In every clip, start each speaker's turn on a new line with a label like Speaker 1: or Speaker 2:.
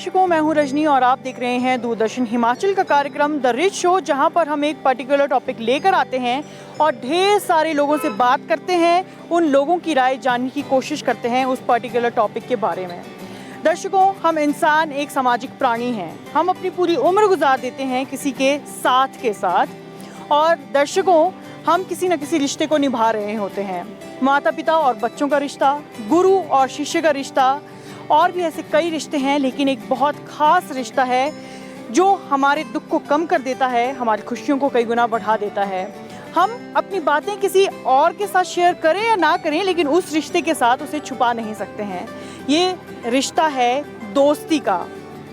Speaker 1: दर्शकों, मैं हूं रजनी और आप देख रहे हैं दूरदर्शन हिमाचल का कार्यक्रम द रिच शो, जहां पर हम एक पर्टिकुलर टॉपिक लेकर आते हैं और ढेर सारे लोगों से बात करते हैं, उन लोगों की राय जानने की कोशिश करते हैं उस पर्टिकुलर टॉपिक के बारे में। दर्शकों, हम इंसान एक सामाजिक प्राणी हैं। हम अपनी पूरी उम्र गुजार देते हैं किसी के साथ और दर्शकों, हम किसी न किसी रिश्ते को निभा रहे होते हैं। माता पिता और बच्चों का रिश्ता, गुरु और शिष्य का रिश्ता, और भी ऐसे कई रिश्ते हैं, लेकिन एक बहुत ख़ास रिश्ता है जो हमारे दुख को कम कर देता है, हमारी खुशियों को कई गुना बढ़ा देता है। हम अपनी बातें किसी और के साथ शेयर करें या ना करें, लेकिन उस रिश्ते के साथ उसे छुपा नहीं सकते हैं। ये रिश्ता है दोस्ती का।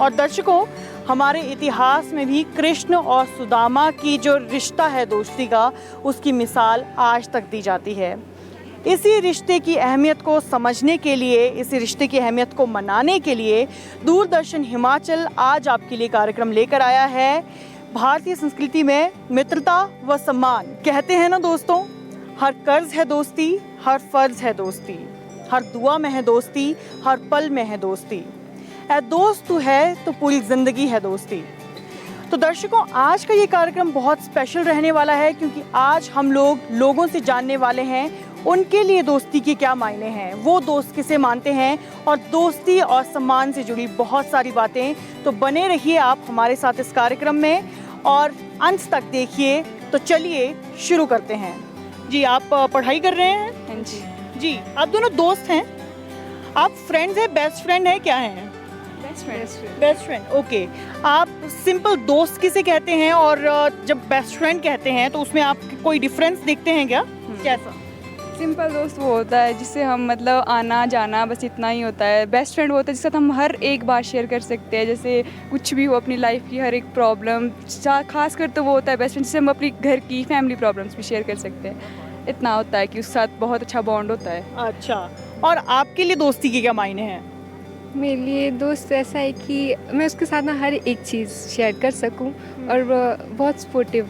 Speaker 1: और दर्शकों, हमारे इतिहास में भी कृष्ण और सुदामा की जो रिश्ता है दोस्ती का, उसकी मिसाल आज तक दी जाती है। इसी रिश्ते की अहमियत को समझने के लिए, इसी रिश्ते की अहमियत को मनाने के लिए दूरदर्शन हिमाचल आज आपके लिए कार्यक्रम लेकर आया है। भारतीय संस्कृति में मित्रता व सम्मान, कहते हैं ना दोस्तों, हर कर्ज है दोस्ती, हर फर्ज है दोस्ती, हर दुआ में है दोस्ती, हर पल में है दोस्ती। ऐ दोस्त तू है तो पूरी जिंदगी है दोस्ती। तो दर्शकों, आज का ये कार्यक्रम बहुत स्पेशल रहने वाला है, क्योंकि आज हम लोगों से जानने वाले हैं उनके लिए दोस्ती के क्या मायने हैं, वो दोस्त किसे मानते हैं, और दोस्ती और सम्मान से जुड़ी बहुत सारी बातें। तो बने रहिए आप हमारे साथ इस कार्यक्रम में और अंत तक देखिए। तो चलिए शुरू करते हैं। जी, आप पढ़ाई कर रहे हैं?
Speaker 2: हाँ जी।
Speaker 1: जी, आप दोनों दोस्त हैं? आप फ्रेंड्स हैं, बेस्ट फ्रेंड है, क्या हैं? Best friend, okay. आप सिंपल दोस्त किसे कहते हैं, और जब बेस्ट फ्रेंड कहते हैं तो उसमें आप कोई डिफरेंस देखते हैं क्या? कैसा?
Speaker 2: सिंपल दोस्त वो होता है जिससे हम मतलब आना जाना बस इतना ही होता है। बेस्ट फ्रेंड वो होता है जिसके साथ हम हर एक बात शेयर कर सकते हैं, जैसे कुछ भी हो, अपनी लाइफ की हर एक प्रॉब्लम। खासकर तो वो होता है बेस्ट फ्रेंड जिससे हम अपनी घर की फैमिली प्रॉब्लम्स भी शेयर कर सकते हैं। इतना होता है कि उसके साथ बहुत अच्छा बॉन्ड होता है।
Speaker 1: अच्छा, और आपके लिए दोस्ती के क्या मायने हैं?
Speaker 3: मेरे लिए दोस्त ऐसा है कि मैं उसके साथ ना हर एक चीज़ शेयर कर सकूं और वो बहुत सपोर्टिव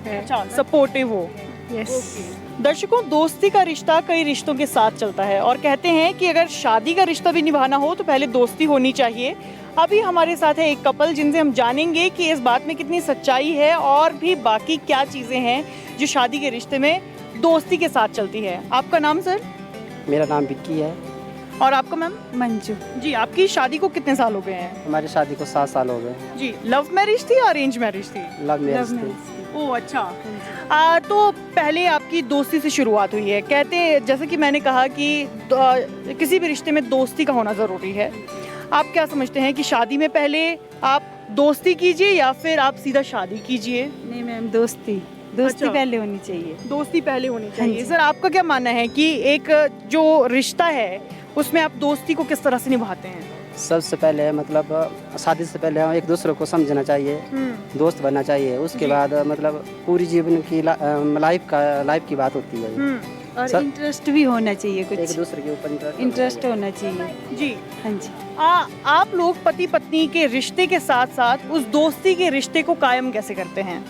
Speaker 3: है।
Speaker 1: अच्छा, सपोर्टिव हो।
Speaker 3: यस।
Speaker 1: दर्शकों, दोस्ती का रिश्ता कई रिश्तों के साथ चलता है और कहते हैं कि अगर शादी का रिश्ता भी निभाना हो तो पहले दोस्ती होनी चाहिए। अभी हमारे साथ है एक कपल, जिनसे हम जानेंगे कि इस बात में कितनी सच्चाई है और भी बाकी क्या चीज़ें हैं जो शादी के रिश्ते में दोस्ती के साथ चलती है। आपका नाम सर?
Speaker 4: मेरा नाम विक्की है।
Speaker 1: और आपका मैम?
Speaker 2: मंजू।
Speaker 1: जी, आपकी शादी को कितने साल हो गए हैं?
Speaker 4: हमारी शादी को 7 साल हो गए।
Speaker 1: जी, लव मैरिज थी या अरेंज मैरिज थी?
Speaker 4: लव मैरिज थी।
Speaker 1: ओह अच्छा। तो पहले आपकी दोस्ती से शुरुआत हुई है। कहते, जैसे कि मैंने कहा कि किसी भी रिश्ते में दोस्ती का होना ज़रूरी है। आप क्या समझते हैं कि शादी में पहले आप दोस्ती कीजिए या फिर आप सीधा शादी कीजिए?
Speaker 2: नहीं मैम, दोस्ती
Speaker 1: अच्छा।
Speaker 2: पहले होनी चाहिए।
Speaker 1: दोस्ती पहले होनी
Speaker 2: हाँ
Speaker 1: चाहिए।
Speaker 2: जी।
Speaker 1: सर, आपका क्या मानना है कि एक जो रिश्ता है उसमें आप दोस्ती को किस तरह से निभाते हैं?
Speaker 4: सबसे पहले मतलब शादी से पहले हम एक दूसरे को समझना चाहिए, दोस्त बनना चाहिए। उसके
Speaker 1: जी।
Speaker 4: बाद मतलब पूरी जीवन की लाइफ की बात होती है।
Speaker 2: और
Speaker 4: सर-
Speaker 2: इंटरेस्ट भी होना चाहिए,
Speaker 4: एक
Speaker 2: कुछ
Speaker 4: दूसरे के ऊपर
Speaker 2: इंटरेस्ट होना चाहिए।
Speaker 1: जी।
Speaker 2: हाँ जी।
Speaker 1: आप लोग पति पत्नी के रिश्ते के साथ साथ उस दोस्ती के रिश्ते को कायम कैसे करते हैं?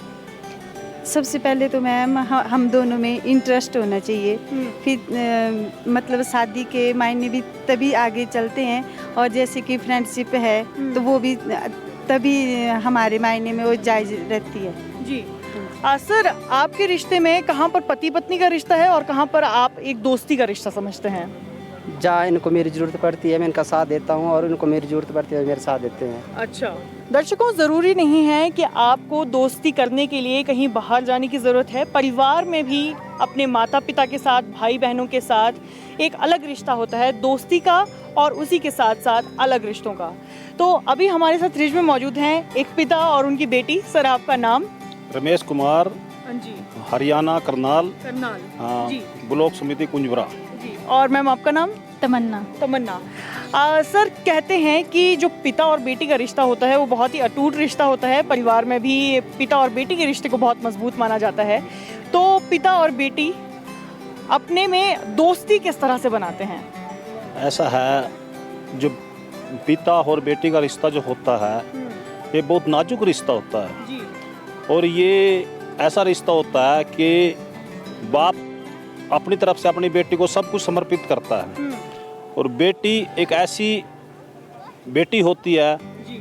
Speaker 2: सबसे पहले तो मैम हम दोनों में इंटरेस्ट होना चाहिए। फिर मतलब शादी के मायने भी तभी आगे चलते हैं, और जैसे कि फ्रेंडशिप है तो वो भी तभी हमारे मायने में वो जायज़ रहती है।
Speaker 1: जी। सर, आपके रिश्ते में कहाँ पर पति पत्नी का रिश्ता है और कहाँ पर आप एक दोस्ती का रिश्ता समझते हैं?
Speaker 4: जहाँ इनको मेरी ज़रूरत पड़ती है मैं इनका साथ देता हूँ, और इनको मेरी ज़रूरत पड़ती है मेरे साथ देते हैं।
Speaker 1: अच्छा। दर्शकों, ज़रूरी नहीं है कि आपको दोस्ती करने के लिए कहीं बाहर जाने की ज़रूरत है। परिवार में भी अपने माता पिता के साथ, भाई बहनों के साथ एक अलग रिश्ता होता है दोस्ती का, और उसी के साथ साथ अलग रिश्तों का। तो अभी हमारे साथ रिज में मौजूद हैं एक पिता और उनकी बेटी। सर, आपका नाम?
Speaker 5: रमेश कुमार,
Speaker 1: जी।
Speaker 5: हरियाणा करनाल,
Speaker 1: करनाल। जी।
Speaker 5: ब्लॉक समिति कुंजबरा।
Speaker 1: जी। और मैम, आपका नाम? तमन्ना। सर, कहते हैं कि जो पिता और बेटी का रिश्ता होता है वो बहुत ही अटूट रिश्ता होता है। परिवार में भी पिता और बेटी के रिश्ते को बहुत मजबूत माना जाता है। तो पिता और बेटी अपने में दोस्ती किस तरह से बनाते हैं?
Speaker 5: ऐसा है, जो पिता और बेटी का रिश्ता जो होता है ये बहुत नाजुक रिश्ता होता है।
Speaker 1: जी।
Speaker 5: और ये ऐसा रिश्ता होता है कि बाप अपनी तरफ से अपनी बेटी को सब कुछ समर्पित करता है, और बेटी एक ऐसी बेटी होती है
Speaker 1: जी।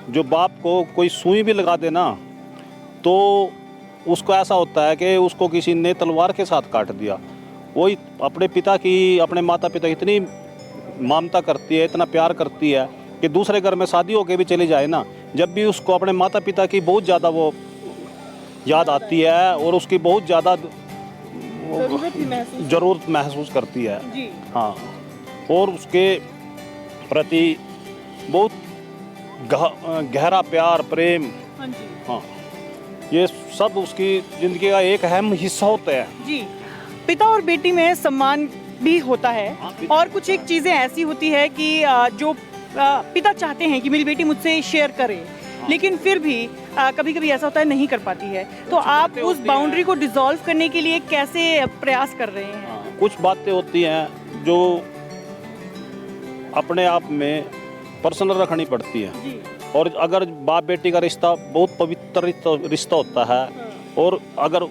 Speaker 5: जो बाप को कोई सुई भी लगा दे ना तो उसको ऐसा होता है कि उसको किसी ने तलवार के साथ काट दिया। वही अपने पिता की, अपने माता पिता की इतनी ममता करती है, इतना प्यार करती है कि दूसरे घर में शादी होके भी चली जाए ना, जब भी उसको अपने माता पिता की बहुत ज़्यादा वो याद आती है और उसकी बहुत ज़्यादा ज़रूरत महसूस करती है।
Speaker 1: जी।
Speaker 5: हाँ, और उसके प्रति बहुत गहरा प्यार, प्रेम,
Speaker 1: हाँ जी।
Speaker 5: हाँ, ये सब उसकी ज़िंदगी का एक अहम हिस्सा होता है।
Speaker 1: जी, पिता और बेटी में सम्मान भी होता है और कुछ एक चीज़ें ऐसी होती है कि जो पिता चाहते हैं कि मेरी बेटी मुझसे शेयर करे, लेकिन फिर भी कभी कभी ऐसा होता है नहीं कर पाती है, तो आप उस बाउंड्री को डिसॉल्व करने के लिए कैसे प्रयास कर रहे हैं?
Speaker 5: कुछ बातें होती हैं जो अपने आप में पर्सनल रखनी पड़ती है,
Speaker 1: जी।
Speaker 5: और अगर बाप बेटी का रिश्ता बहुत पवित्र रिश्ता होता है, और अगर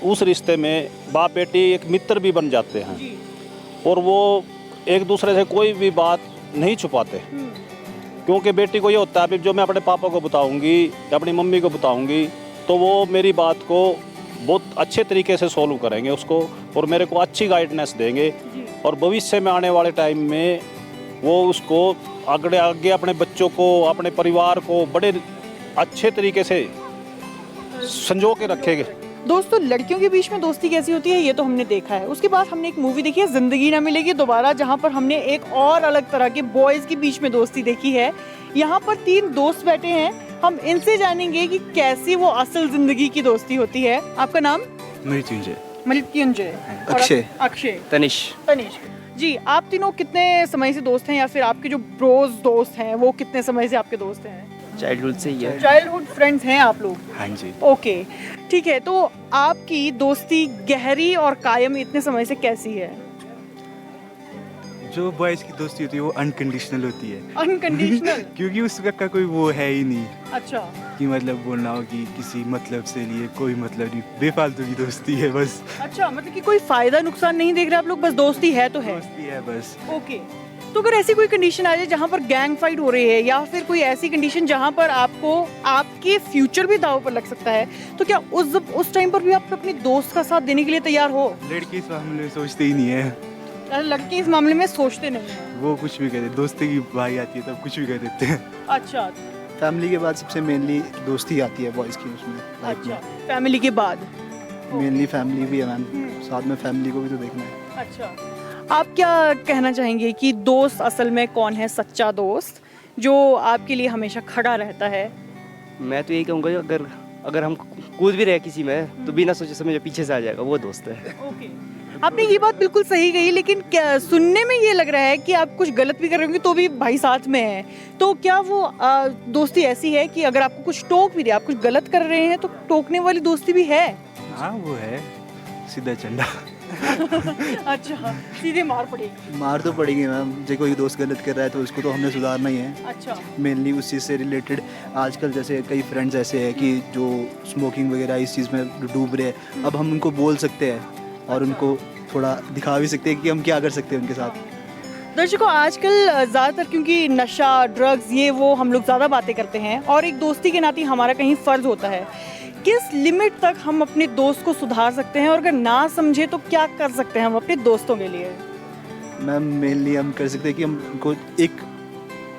Speaker 5: उस रिश्ते में बाप बेटी एक मित्र भी बन जाते हैं,
Speaker 1: जी।
Speaker 5: और वो एक दूसरे से कोई भी बात नहीं छुपाते, क्योंकि बेटी को ये होता है अभी जो मैं अपने पापा को बताऊंगी या अपनी मम्मी को बताऊंगी तो वो मेरी बात को बहुत अच्छे तरीके से सॉल्व करेंगे उसको, और मेरे को अच्छी गाइडेंस देंगे, और भविष्य में आने वाले टाइम में वो उसको आगे अपने बच्चों को, अपने परिवार को बड़े अच्छे तरीके से संजो के रखेंगे।
Speaker 1: दोस्तों, लड़कियों के बीच में दोस्ती कैसी होती है ये तो हमने देखा है। उसके बाद हमने एक मूवी देखी है जिंदगी ना मिलेगी दोबारा, जहाँ पर हमने एक और अलग तरह के बॉयज के बीच में दोस्ती देखी है। यहाँ पर 3 दोस्त बैठे हैं, हम इनसे जानेंगे कि कैसी वो असल जिंदगी की दोस्ती होती है। आपका नाम? मृत्युंजय। अक्षय। तनिष्क। जी, आप तीनों कितने समय से दोस्त हैं, या फिर आपके जो ब्रोज दोस्त हैं वो कितने समय से आपके दोस्त हैं?
Speaker 6: चाइल्डहुड से ही है।
Speaker 1: चाइल्डहुड फ्रेंड्स हैं आप लोग?
Speaker 6: हाँ जी।
Speaker 1: ओके, ठीक है। तो आपकी दोस्ती गहरी और कायम इतने समय से कैसी है?
Speaker 7: जो बॉयज की दोस्ती होती है वो अनकंडीशनल होती है।
Speaker 1: अनकंडीशनल?
Speaker 7: क्योंकि उसका कोई वो है ही नहीं
Speaker 1: अच्छा।
Speaker 7: कि मतलब बोलना हो कि किसी मतलब से लिए, कोई मतलब नहीं, बेफालतू की दोस्ती है बस।
Speaker 1: अच्छा, मतलब कि कोई फायदा नुकसान नहीं देख रहे आप लोग, बस दोस्ती है तो है।
Speaker 7: दोस्ती है बस।
Speaker 1: ओके, तो अगर ऐसी कोई कंडीशन आ जाए जहाँ पर गैंग फाइट हो रही है, या फिर कोई ऐसी कंडीशन जहाँ पर आपको आपके फ्यूचर भी दांव पर लग सकता है, तो क्या उस टाइम पर भी आप अपने दोस्त का साथ देने के लिए तैयार हो?
Speaker 7: लड़के इस मामले में सोचते ही नहीं है।
Speaker 1: लड़के इस मामले में सोचते नहीं हैं।
Speaker 7: वो कुछ भी कहते, दोस्ती की भाई आती है तब कुछ भी कह देते हैं।
Speaker 1: अच्छा।
Speaker 8: फैमिली के बाद सबसे मेनली दोस्ती आती है बॉयज़ की उसमें।
Speaker 1: अच्छा, फैमिली के बाद
Speaker 8: मेनली फैमिली भी है मैम, साथ में फैमिली को भी तो देखना है।
Speaker 1: अच्छा, आप क्या कहना चाहेंगे कि दोस्त असल में कौन है सच्चा दोस्त जो आपके लिए हमेशा खड़ा रहता है?
Speaker 6: मैं तो यही कहूँगा अगर हम कूद भी रहे किसी में तो बिना सोचे समझे पीछे से आ जाएगा, वो दोस्त है।
Speaker 1: ओके, आपने ये बात बिल्कुल सही कही, लेकिन क्या सुनने में ये लग रहा है कि आप कुछ गलत भी कर रहे होंगे तो भी भाई साथ में है, तो क्या वो दोस्ती ऐसी है कि अगर आपको कुछ टोक भी रहे, आप कुछ गलत कर रहे हैं तो टोकने वाली दोस्ती भी है?
Speaker 7: हाँ वो है, सीधा चंडा।
Speaker 1: अच्छा, सीधे मार पड़ेगी?
Speaker 8: मार तो पड़ेगी मैम, जो कोई दोस्त गलत कर रहा है तो उसको तो हमने सुधारना ही है।
Speaker 1: अच्छा।
Speaker 8: मेनली उस चीज़ से रिलेटेड आजकल जैसे कई फ्रेंड्स ऐसे हैं कि जो स्मोकिंग वगैरह इस चीज़ में डूब रहे हैं, अब हम उनको बोल सकते हैं और उनको थोड़ा दिखा भी सकते हैं कि हम क्या कर सकते हैं उनके साथ।
Speaker 1: दर्शकों, आजकल ज़्यादातर क्योंकि नशा, ड्रग्स, ये वो हम लोग ज़्यादा बातें करते हैं, और एक दोस्ती के नाते हमारा कहीं फ़र्ज़ होता है किस लिमिट तक हम अपने दोस्त को सुधार सकते हैं, और अगर ना समझे तो क्या कर सकते हैं हम अपने दोस्तों के लिए?
Speaker 8: मैम मेनली हम कर सकते हैं कि हम उनको एक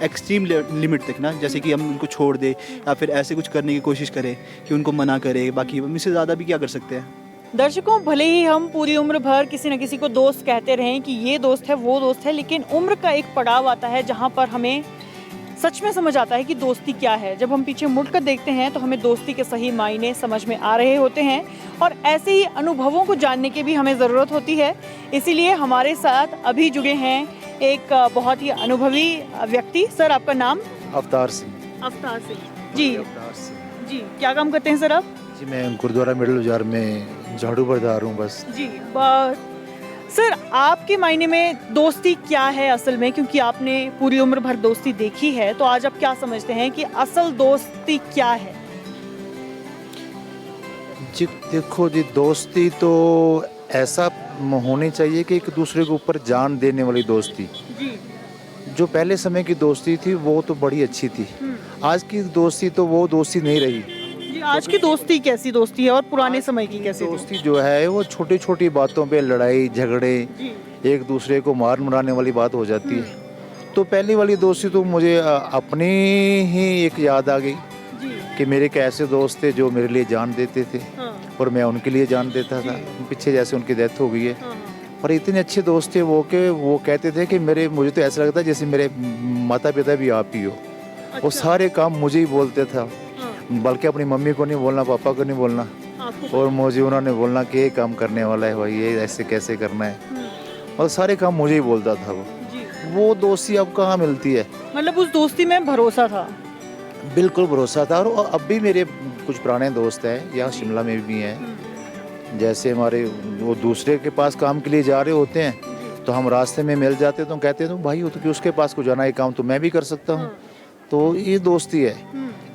Speaker 8: एक्सट्रीम लिमिट तक ना, जैसे कि हम उनको छोड़ दें या फिर ऐसे कुछ करने की कोशिश करें कि उनको मना करें, बाकी हम इससे ज़्यादा भी क्या कर सकते हैं।
Speaker 1: दर्शकों, भले ही हम पूरी उम्र भर किसी न किसी को दोस्त कहते रहें कि ये दोस्त है वो दोस्त है, लेकिन उम्र का एक पड़ाव आता है जहाँ पर हमें सच में समझ आता है कि दोस्ती क्या है। जब हम पीछे मुड़कर देखते हैं तो हमें दोस्ती के सही मायने समझ में आ रहे होते हैं, और ऐसे ही अनुभवों को जानने की भी हमें ज़रूरत होती है। इसीलिए हमारे साथ अभी जुड़े हैं एक बहुत ही अनुभवी व्यक्ति। सर, आपका नाम?
Speaker 9: अवतार सिंह।
Speaker 1: अवतार सिंह जी।
Speaker 9: अवतार सिंह
Speaker 1: जी, क्या काम करते हैं सर आप?
Speaker 9: जी, मैं गुरुद्वारा मिडल बाजार में झाड़ू बरदार हूँ बस
Speaker 1: जी। सर, आपके मायने में दोस्ती क्या है असल में, क्योंकि आपने पूरी उम्र भर दोस्ती देखी है, तो आज आप क्या समझते हैं कि असल दोस्ती क्या है?
Speaker 9: जी देखो जी, दोस्ती तो ऐसा होनी चाहिए कि एक दूसरे के ऊपर जान देने वाली दोस्ती।
Speaker 1: जी।
Speaker 9: जो पहले समय की दोस्ती थी वो तो बड़ी अच्छी थी। आज की दोस्ती तो वो दोस्ती नहीं रही।
Speaker 1: जी, आज की दोस्ती कैसी दोस्ती है और पुराने समय की कैसी
Speaker 9: दोस्ती जो है वो छोटी छोटी बातों पे लड़ाई झगड़े,
Speaker 1: जी।
Speaker 9: एक दूसरे को मार मराने वाली बात हो जाती है। तो पहली वाली दोस्ती तो मुझे अपनी ही एक याद आ गई
Speaker 1: जी।
Speaker 9: कि मेरे एक ऐसे दोस्त थे जो मेरे लिए जान देते थे
Speaker 1: हाँ,
Speaker 9: और मैं उनके लिए जान देता था। पीछे जैसे उनकी डेथ हो गई है,
Speaker 1: हाँ,
Speaker 9: और इतने अच्छे दोस्त थे वो कि वो कहते थे कि मुझे तो ऐसा लगता है जैसे मेरे माता पिता भी आप ही हो। वो
Speaker 1: अच्छा।
Speaker 9: सारे काम मुझे ही बोलते था,
Speaker 1: हाँ,
Speaker 9: बल्कि अपनी मम्मी को नहीं बोलना, पापा को नहीं बोलना,
Speaker 1: आपको
Speaker 9: और मुझे उन्होंने बोलना कि ये काम करने वाला है भाई, ये ऐसे कैसे करना है,
Speaker 1: हम्म,
Speaker 9: और सारे काम मुझे ही बोलता था वो।
Speaker 1: जी।
Speaker 9: वो दोस्ती अब कहाँ मिलती है।
Speaker 1: मतलब उस दोस्ती में भरोसा था।
Speaker 9: बिल्कुल भरोसा था। और अब भी मेरे कुछ पुराने दोस्त हैं यहाँ शिमला में भी हैं, जैसे हमारे वो दूसरे के पास काम के लिए जा रहे होते हैं तो हम रास्ते में मिल जाते तो कहते हैं तो भाई वो तो कि उसके पास को जाना है काम तो मैं भी कर सकता हूँ। तो ये दोस्ती है।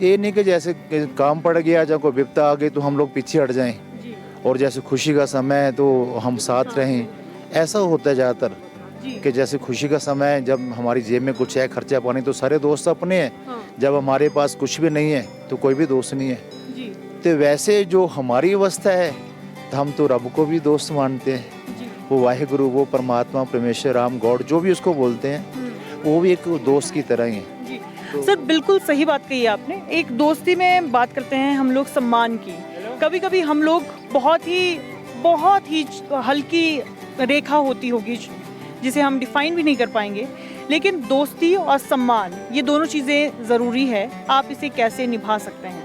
Speaker 9: ये नहीं कि जैसे काम पड़ गया या कोई विपदा आ गई तो हम लोग पीछे हट जाएं,
Speaker 1: जी,
Speaker 9: और जैसे खुशी का समय है तो हम साथ रहें। ऐसा होता है ज़्यादातर
Speaker 1: जी।
Speaker 9: कि जैसे खुशी का समय है, जब हमारी जेब में कुछ है खर्चा पानी तो सारे दोस्त अपने हैं,
Speaker 1: हाँ,
Speaker 9: जब हमारे पास कुछ भी नहीं है तो कोई भी दोस्त नहीं है।
Speaker 1: जी,
Speaker 9: तो वैसे जो हमारी अवस्था है तो हम तो रब को भी दोस्त मानते हैं।
Speaker 1: जी।
Speaker 9: वो वाहिगुरु, वो परमात्मा, परमेश्वर, राम, गॉड जो भी उसको बोलते हैं, वो भी एक दोस्त की तरह ही है।
Speaker 1: जी। सर बिल्कुल सही बात कही आपने। एक दोस्ती में बात करते हैं हम लोग सम्मान की। कभी कभी हम लोग बहुत ही हल्की रेखा होती होगी जिसे हम डिफाइन भी नहीं कर पाएंगे, लेकिन दोस्ती और सम्मान ये दोनों चीज़ें ज़रूरी है। आप इसे कैसे निभा सकते हैं?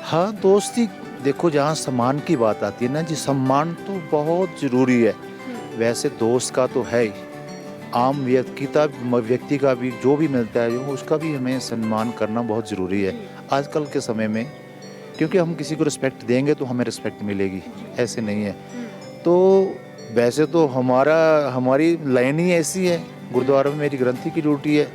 Speaker 9: हाँ, दोस्ती देखो जहाँ सम्मान की बात आती है ना जी, सम्मान तो बहुत ज़रूरी है। वैसे दोस्त का तो है ही, आम व्यक्ति का भी जो भी मिलता है उसका भी हमें सम्मान करना बहुत ज़रूरी है आजकल के समय में, क्योंकि हम किसी को रिस्पेक्ट देंगे तो हमें रिस्पेक्ट मिलेगी, ऐसे नहीं है। तो वैसे तो हमारी लाइन ही ऐसी है, गुरुद्वारा में मेरी ग्रंथी की ड्यूटी है,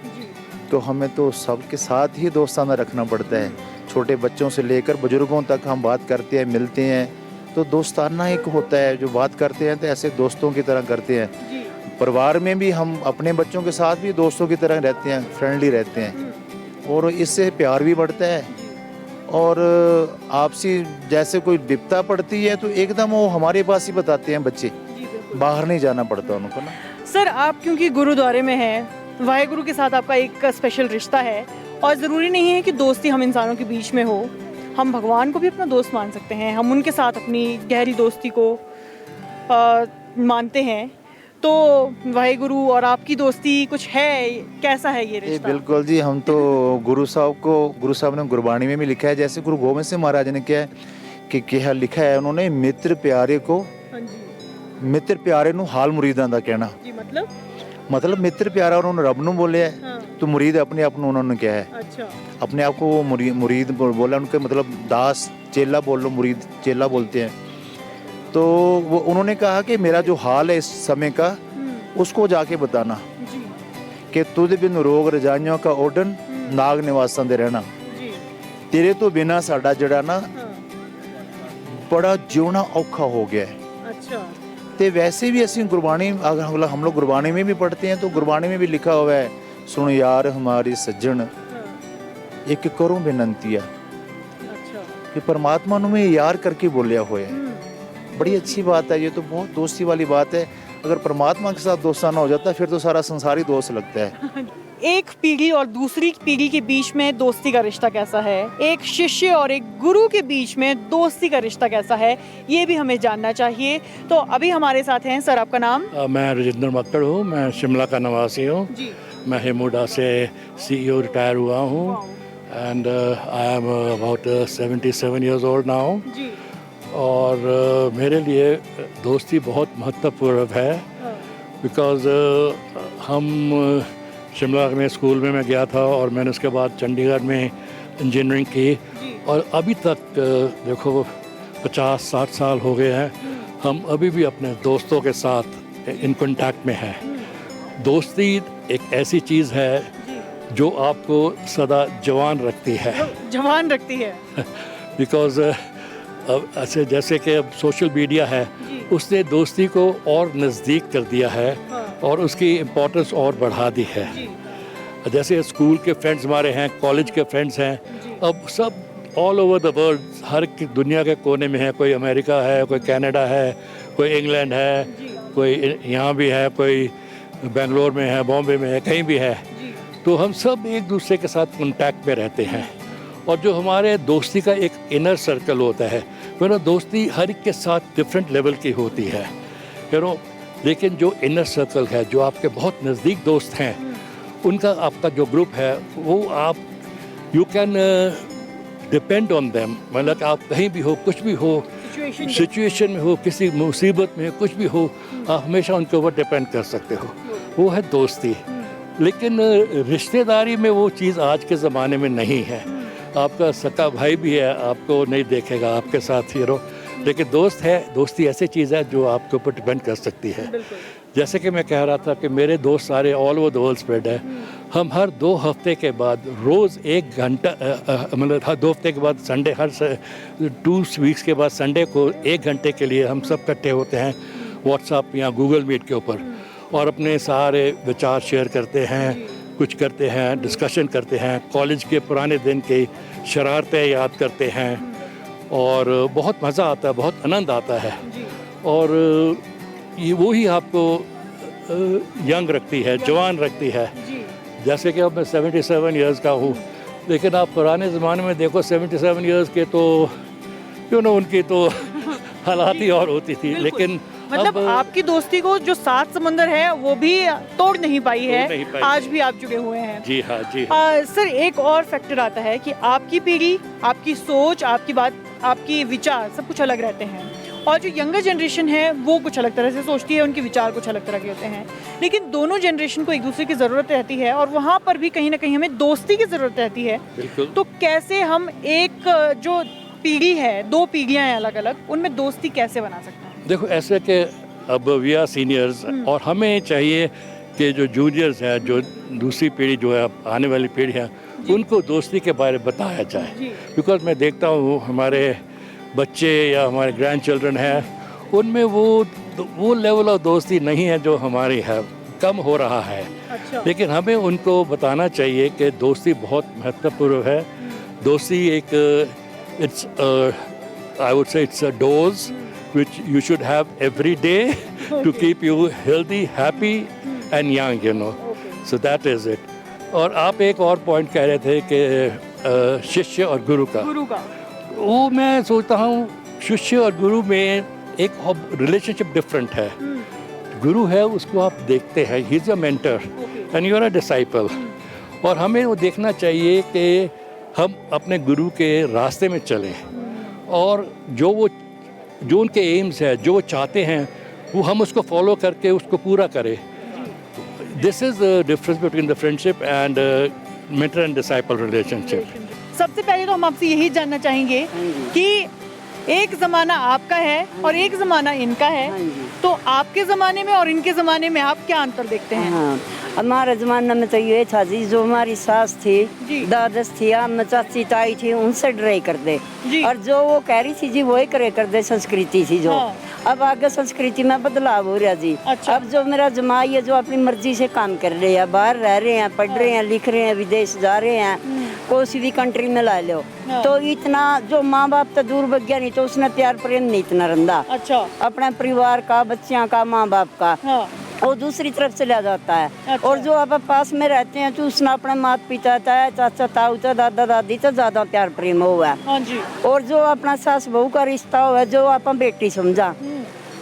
Speaker 9: तो हमें तो सबके साथ ही दोस्ताना रखना पड़ता है। छोटे बच्चों से लेकर बुजुर्गों तक हम बात करते हैं, मिलते हैं, तो दोस्ताना एक होता है जो बात करते हैं तो ऐसे दोस्तों की तरह करते हैं। परिवार में भी हम अपने बच्चों के साथ भी दोस्तों की तरह रहते हैं, फ्रेंडली रहते हैं, और इससे प्यार भी बढ़ता है। और आपसी जैसे कोई विपदा पड़ती है तो एकदम वो हमारे पास ही बताते हैं बच्चे, बाहर नहीं जाना पड़ता उनको ना।
Speaker 1: सर आप क्योंकि गुरुद्वारे में हैं, वाहेगुरु के साथ आपका एक स्पेशल रिश्ता है, और ज़रूरी नहीं है कि दोस्ती हम इंसानों के बीच में हो, हम भगवान को भी अपना दोस्त मान सकते हैं, हम उनके साथ अपनी गहरी दोस्ती को मानते हैं। तो वाहेगुरु और आपकी दोस्ती कुछ है, कैसा है ये रिश्ता?
Speaker 9: बिल्कुल जी, हम तो गुरु साहब ने गुरबाणी में भी लिखा है, जैसे गुरु गोबिंद सिंह महाराज ने क्या लिखा है उन्होंने, मित्र प्यारे को,
Speaker 1: हाँ जी,
Speaker 9: मित्र प्यारे ਨੂੰ ਹਾਲ ਮੁਰੀਦਾਂ ਦਾ ਕਹਿਣਾ।
Speaker 1: जी
Speaker 9: मतलब मित्र प्यारा उन्होंने रब ਨੂੰ बोलिया है,
Speaker 1: हाँ,
Speaker 9: तो मुरीद अपने आप ਨੂੰ उन्होंने क्या है,
Speaker 1: अच्छा,
Speaker 9: अपने आप को वो मुरीद बोला, उनके मतलब दास चेला बोल लो, मुरीद चेला बोलते हैं। तो वो उन्होंने कहा कि मेरा जो हाल है इस समय का उसको जाके बताना
Speaker 1: जी,
Speaker 9: कि तुझ बिन रोग रजाइयों का ओडन नाग निवासां दे रहना,
Speaker 1: जी,
Speaker 9: तेरे तो बिना साडा जड़ा ना
Speaker 1: हाँ,
Speaker 9: बड़ा जिਉਣਾ औखा हो गया है।
Speaker 1: अच्छा,
Speaker 9: तो वैसे भी असं गुरबाणी अगर हम लोग गुरबाणी में भी पढ़ते हैं तो गुरबाणी में भी लिखा हुआ है, सुन यार हमारी सज्जन
Speaker 1: हाँ,
Speaker 9: एक करो बेनंतिया,
Speaker 1: अच्छा,
Speaker 9: कि परमात्मा ने मैं यार करके बोलिया हुआ है। बड़ी अच्छी बात है, ये तो बहुत दोस्ती वाली बात है। अगर परमात्मा के साथ दोस्ताना हो जाता है फिर तो सारा संसार ही दोस्त लगता है।
Speaker 1: एक पीढ़ी और दूसरी पीढ़ी के बीच में दोस्ती का रिश्ता कैसा है, एक शिष्य और एक गुरु के बीच में दोस्ती का रिश्ता कैसा है, ये भी हमें जानना चाहिए। तो अभी हमारे साथ हैं सर, आपका नाम?
Speaker 10: मैं राजेंद्र मक्कड़ हूँ, मैं शिमला का निवासी हूँ।
Speaker 1: जी,
Speaker 10: मैं हिमुडा से CEO रिटायर हुआ हूँ, and I am about 77 years old now.
Speaker 1: जी,
Speaker 10: और मेरे लिए दोस्ती बहुत महत्वपूर्ण है, बिकॉज़ हम शिमला में स्कूल में मैं गया था और मैंने उसके बाद चंडीगढ़ में इंजीनियरिंग की, और अभी तक देखो 50-60 साल हो गए हैं, हम अभी भी अपने दोस्तों के साथ इन कांटेक्ट में हैं। दोस्ती एक ऐसी चीज़ है जो आपको सदा जवान रखती है,
Speaker 1: जवान रखती है।
Speaker 10: बिकॉज़ अब ऐसे जैसे कि अब सोशल मीडिया है, उसने दोस्ती को और नज़दीक कर दिया है, और उसकी इम्पोर्टेंस और बढ़ा दी है। जैसे स्कूल के फ्रेंड्स हमारे हैं, कॉलेज के फ्रेंड्स हैं, अब सब ऑल ओवर द वर्ल्ड, हर दुनिया के कोने में है। कोई अमेरिका है, कोई कनाडा है, कोई इंग्लैंड है, कोई यहाँ भी है, कोई बेंगलोर में है, बॉम्बे में है, कहीं भी है। तो हम सब एक दूसरे के साथ कॉन्टैक्ट में रहते हैं। और जो हमारे दोस्ती का एक इनर सर्कल होता है, मेरा दोस्ती हर एक के साथ डिफरेंट लेवल की होती है, लेकिन जो इनर सर्कल है, जो आपके बहुत नज़दीक दोस्त हैं, उनका आपका जो ग्रुप है, वो आप you can depend on them. मतलब आप कहीं भी हो, कुछ भी हो, सिचुएशन में हो, किसी मुसीबत में कुछ भी हो, आप हमेशा उनके ऊपर डिपेंड कर सकते हो। वो है दोस्ती। लेकिन रिश्तेदारी में वो चीज़ आज के ज़माने में नहीं है। आपका सगा भाई भी है, आपको नहीं देखेगा आपके साथ लेकिन दोस्त है, दोस्ती ऐसी चीज़ है जो आपके ऊपर डिपेंड कर सकती है। जैसे कि मैं कह रहा था कि मेरे दोस्त सारे all over the world spread है। हम हर 2 हफ्ते के बाद रोज़ 1 घंटा, मतलब हर 2 हफ्ते के बाद संडे, हर 2 वीक्स के बाद संडे को 1 घंटे के लिए हम सब इकट्ठे होते हैं व्हाट्सएप या गूगल मीट के ऊपर, और अपने सारे विचार शेयर करते हैं, कुछ करते हैं, डिस्कशन करते हैं, कॉलेज के पुराने दिन की शरारतें याद करते हैं, और बहुत मज़ा आता है, बहुत आनंद आता है। और ये वो ही आपको यंग रखती है, जवान रखती है। जैसे कि अब मैं 77 इयर्स का हूँ, लेकिन आप पुराने ज़माने में देखो 77 इयर्स के तो उनकी तो हालात ही और होती थी। लेकिन
Speaker 1: मतलब आपकी दोस्ती को जो 7 समंदर है वो भी तोड़ नहीं पाई है, आज भी आप जुड़े हुए हैं।
Speaker 10: जी हाँ, जी हाँ।
Speaker 1: सर, एक और फैक्टर आता है कि आपकी पीढ़ी, आपकी सोच, आपकी बात, आपकी विचार सब कुछ अलग रहते हैं, और जो यंगर जनरेशन है वो कुछ अलग तरह से सोचती है, उनके विचार कुछ अलग तरह के होते हैं। लेकिन दोनों जनरेशन को एक दूसरे की ज़रूरत रहती है, और वहाँ पर भी कहीं ना कहीं हमें दोस्ती की ज़रूरत रहती है। तो कैसे हम एक जो पीढ़ी है, 2 पीढ़ियाँ हैं अलग अलग, उनमें दोस्ती कैसे बना सकते हैं?
Speaker 10: देखो, ऐसे कि अब वी आर सीनियर्स, और हमें चाहिए कि जो जूनियर्स हैं, जो दूसरी पीढ़ी जो है, आने वाली पीढ़ी है, उनको दोस्ती के बारे में बताया जाए। बिकॉज मैं देखता हूँ हमारे बच्चे या हमारे ग्रैंड चिल्ड्रन हैं, उनमें वो लेवल ऑफ दोस्ती नहीं है जो हमारी है, कम हो रहा है। लेकिन हमें उनको बताना चाहिए कि दोस्ती बहुत महत्वपूर्ण है। दोस्ती एक it's I would say it's a dose which you should have every day to keep you healthy, happy and young, So that is it. और आप एक और पॉइंट कह रहे थे कि शिष्य और गुरु का वो मैं सोचता हूँ शिष्य और गुरु में एक रिलेशनशिप डिफरेंट है। गुरु है, उसको आप देखते हैं, he is a mentor and you are a disciple, और हमें वो देखना चाहिए कि हम अपने गुरु के रास्ते में चलें, और जो उनके एम्स है, जो चाहते हैं, वो हम उसको फॉलो करके उसको पूरा करें। This is the difference between the friendship and mentor and disciple relationship.
Speaker 1: सबसे पहले तो हम आपसे यही जानना चाहेंगे कि एक ज़माना आपका है और एक ज़माना इनका है, तो आपके ज़माने में और इनके ज़माने में आप क्या अंतर देखते हैं?
Speaker 11: हाँ, हमारे ज़माने में तो ये था जी, जो हमारी सास थी, दादस थी, हम चाची ताई थी, उनसे डरे कर दे, और जो वो कह रही थी जी वही करे कर दे, संस्कृति थी जो। अब आगे संस्कृति में बदलाव हो रहा जी। अब जो मेरा जमाई है, जो अपनी मर्जी से काम कर रहे हैं, बाहर रह रहे हैं, पढ़ रहे हैं, लिख रहे हैं, विदेश जा रहे हैं, कोई भी कंट्री में ला लो, तो इतना जो माँ बाप तो दूर बग गया, नहीं तो उसने प्यार प्रेम नहीं इतना रंदा। अपने परिवार का, बच्चियों का, माँ बाप का, वो दूसरी तरफ चला जाता है। और जो आप पास में रहते हैं, तो उसने अपने माता पिता, चाचा ताऊ, दादा दादी तो ज्यादा प्यार प्रेम हुआ है। और जो अपना सास बहू का रिश्ता हुआ, जो आप बेटी समझा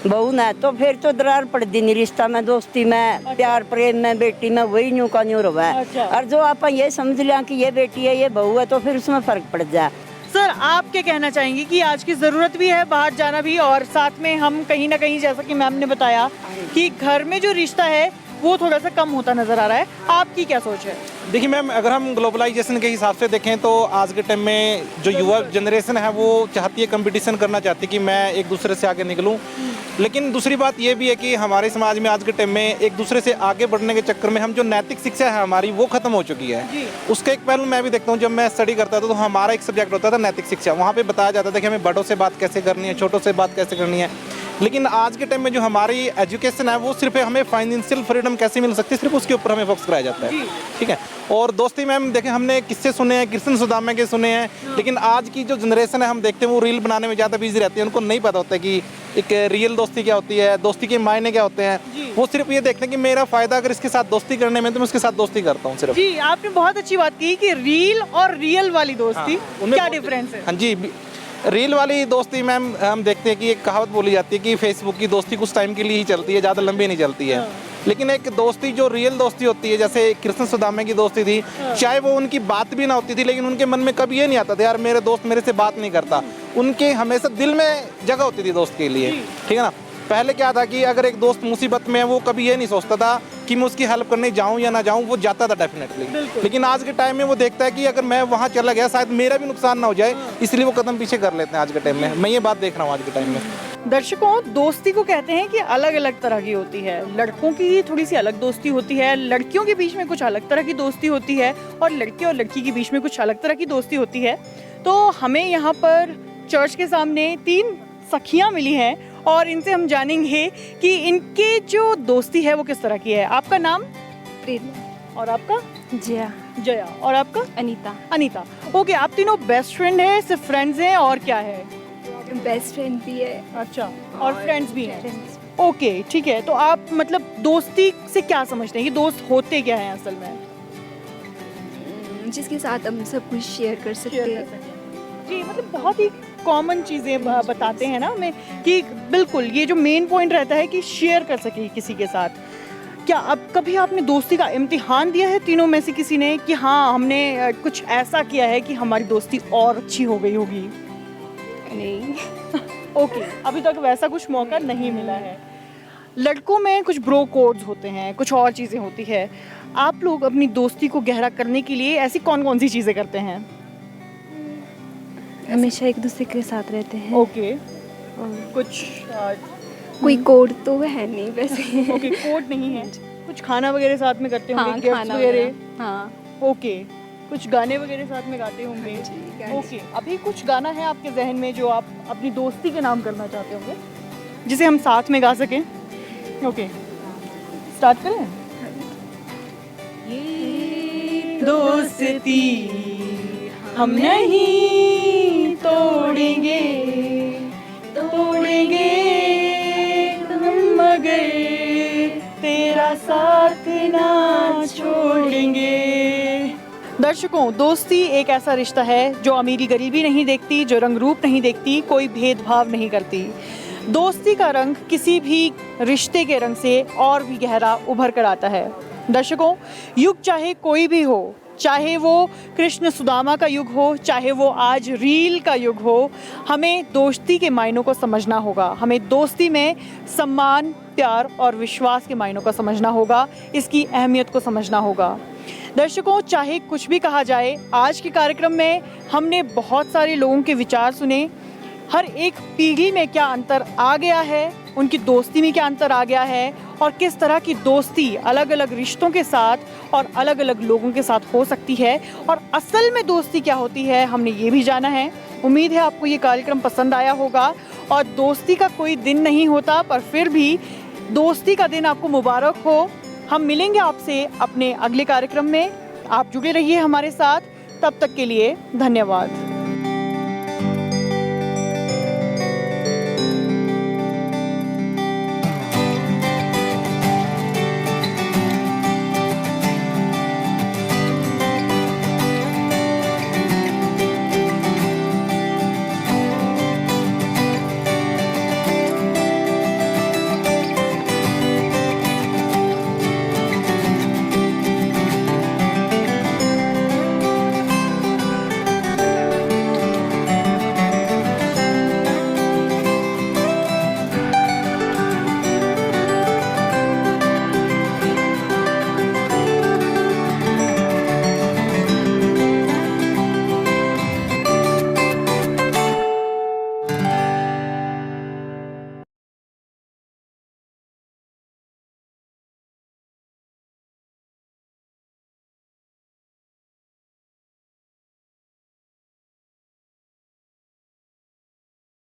Speaker 11: बहू ने, तो फिर तो दरार पड़ दी नहीं रिश्ता में, दोस्ती में, प्यार प्रेम में, बेटी में, वही न्यू का न्यू रहा है। और जो आप ये समझ लिया कि ये बेटी है, ये बहू है, तो फिर उसमें फर्क पड़ जाए।
Speaker 1: सर, आप क्या कहना चाहेंगे कि आज की ज़रूरत भी है बाहर जाना भी, और साथ में हम कहीं ना कहीं, जैसा कि मैम ने बताया कि घर में जो रिश्ता है वो थोड़ा सा कम होता नज़र आ रहा है, आपकी क्या सोच है?
Speaker 12: देखिए मैम, अगर हम ग्लोबलाइजेशन के हिसाब से देखें तो आज के टाइम में जो युवा जनरेशन है वो चाहती है, कंपटीशन करना चाहती है कि मैं एक दूसरे से आगे निकलूं। लेकिन दूसरी बात ये भी है कि हमारे समाज में आज के टाइम में एक दूसरे से आगे बढ़ने के चक्कर में हम जो नैतिक शिक्षा है हमारी, वो खत्म हो चुकी है। उसका एक पहलू मैं भी देखता हूँ, जब मैं स्टडी करता था तो हमारा एक सब्जेक्ट होता था नैतिक शिक्षा। वहाँ पर बताया जाता था कि हमें बड़ों से बात कैसे करनी है, छोटों से बात कैसे करनी है। लेकिन आज के टाइम में जो हमारी एजुकेशन है वो सिर्फ हमें फाइनेंशियल फ्रीडम कैसे मिल सकती है, सिर्फ उसके ऊपर हमें फोकस कराया जाता है। ठीक है। और दोस्ती मैम देखें, हमने किस्से सुने हैं, कृष्ण सुदामा के सुने हैं, लेकिन आज की जो जनरेशन है हम देखते हैं वो रील बनाने में ज़्यादा बिजी रहती है। उनको नहीं पता होता है कि एक रियल दोस्ती क्या होती है, दोस्ती के मायने क्या होते हैं। वो सिर्फ ये देखते हैं कि मेरा फ़ायदा अगर इसके साथ दोस्ती करने में तो मैं उसके साथ दोस्ती करता हूँ सिर्फ।
Speaker 1: जी, आपने बहुत अच्छी बात की कि रील और रियल वाली दोस्ती क्या डिफरेंस है?
Speaker 12: हाँ जी, रील वाली दोस्ती मैम हम देखते हैं कि एक कहावत बोली जाती है कि फेसबुक की दोस्ती कुछ टाइम के लिए ही चलती है, ज़्यादा लंबी नहीं चलती है। लेकिन एक दोस्ती जो रियल दोस्ती होती है, जैसे कृष्ण सुदामा की दोस्ती थी, चाहे वो उनकी बात भी ना होती थी लेकिन उनके मन में कभी ये नहीं आता था यार मेरे दोस्त मेरे से बात नहीं करता। उनके हमेशा दिल में जगह होती थी दोस्त के लिए। ठीक है ना। पहले क्या था कि अगर एक दोस्त मुसीबत में है वो कभी ये नहीं सोचता था कि मैं उसकी हेल्प करने जाऊं या ना जाऊं, वो जाता था डेफिनेटली। लेकिन आज के टाइम में वो देखता है कि अगर मैं वहां चला गया शायद मेरा भी नुकसान ना हो जाए, इसलिए वो कदम पीछे कर लेते हैं आज के टाइम में। मैं ये बात देख रहा हूँ आज के टाइम में।
Speaker 1: दर्शकों, दोस्ती को कहते हैं कि अलग अलग तरह की होती है। लड़कों की थोड़ी सी अलग दोस्ती होती है, लड़कियों के बीच में कुछ अलग तरह की दोस्ती होती है, और लड़के और लड़की के बीच में कुछ अलग तरह की दोस्ती होती है। तो हमें यहाँ पर चर्च के सामने 3 सखियाँ मिली हैं और इनसे हम जानेंगे कि इनके जो दोस्ती है वो किस तरह की है। आपका नाम?
Speaker 3: प्रेरणा।
Speaker 1: और आपका?
Speaker 3: जया।
Speaker 1: जया। और आपका?
Speaker 3: अनीता।
Speaker 1: अनीता। ओके, आप तीनों बेस्ट फ्रेंड हैं, सिर्फ फ्रेंड्स हैं और क्या है?
Speaker 3: बेस्ट फ्रेंड भी है।
Speaker 1: अच्छा, और फ्रेंड्स भी हैं। ओके, ठीक है। तो आप मतलब दोस्ती से क्या समझते हैं कि दोस्त होते क्या हैं असल में?
Speaker 3: जिसके साथ हम सब कुछ शेयर कर सकते हैं।
Speaker 1: जी, मतलब बहुत ही कॉमन चीज़ें बताते हैं ना हमें कि बिल्कुल ये जो मेन पॉइंट रहता है कि शेयर कर सके किसी के साथ। क्या अब कभी आपने दोस्ती का इम्तिहान दिया है तीनों में से किसी ने कि हाँ हमने कुछ ऐसा किया है कि हमारी दोस्ती और अच्छी हो गई होगी?
Speaker 3: नहीं।
Speaker 1: ओके, अभी तक वैसा कुछ मौका नहीं मिला है। लड़कों में कुछ ब्रो कोड्स होते हैं, कुछ और चीज़ें होती है। आप लोग अपनी दोस्ती को गहरा करने के लिए ऐसी कौन कौन सी चीज़ें करते हैं?
Speaker 3: हमेशा एक दूसरे के साथ रहते हैं।
Speaker 1: ओके। कुछ
Speaker 3: कोई कोड तो है नहीं वैसे।
Speaker 1: ओके, कोड नहीं है। कुछ खाना वगैरह साथ में करते होंगे?
Speaker 3: हाँ,
Speaker 1: गिफ्ट्स
Speaker 3: खाना
Speaker 1: वगैरह?
Speaker 3: हाँ।
Speaker 1: ओके। कुछ गाने वगैरह साथ में गाते होंगे? ओके। अभी कुछ गाना है आपके जहन में जो आप अपनी दोस्ती के नाम करना चाहते होंगे, जिसे हम साथ में गा सकें? ओके, स्टार्ट करें। ये दोस्ती हम नहीं तोड़ेंगे, तोड़ेंगे हम मगर तेरा साथ ना छोड़ेंगे। दर्शकों, दोस्ती एक ऐसा रिश्ता है जो अमीरी गरीबी नहीं देखती, जो रंग रूप नहीं देखती, कोई भेदभाव नहीं करती। दोस्ती का रंग किसी भी रिश्ते के रंग से और भी गहरा उभर कर आता है। दर्शकों, युग चाहे कोई भी हो, चाहे वो कृष्ण सुदामा का युग हो, चाहे वो आज रील का युग हो, हमें दोस्ती के मायनों को समझना होगा। हमें दोस्ती में सम्मान, प्यार और विश्वास के मायनों को समझना होगा, इसकी अहमियत को समझना होगा। दर्शकों, चाहे कुछ भी कहा जाए, आज के कार्यक्रम में हमने बहुत सारे लोगों के विचार सुने। हर एक पीढ़ी में क्या अंतर आ गया है, उनकी दोस्ती में क्या अंतर आ गया है, और किस तरह की दोस्ती अलग अलग रिश्तों के साथ और अलग अलग लोगों के साथ हो सकती है, और असल में दोस्ती क्या होती है, हमने ये भी जाना है। उम्मीद है आपको ये कार्यक्रम पसंद आया होगा। और दोस्ती का कोई दिन नहीं होता, पर फिर भी दोस्ती का दिन आपको मुबारक हो। हम मिलेंगे आपसे अपने अगले कार्यक्रम में। आप जुड़े रहिए हमारे साथ। तब तक के लिए धन्यवाद।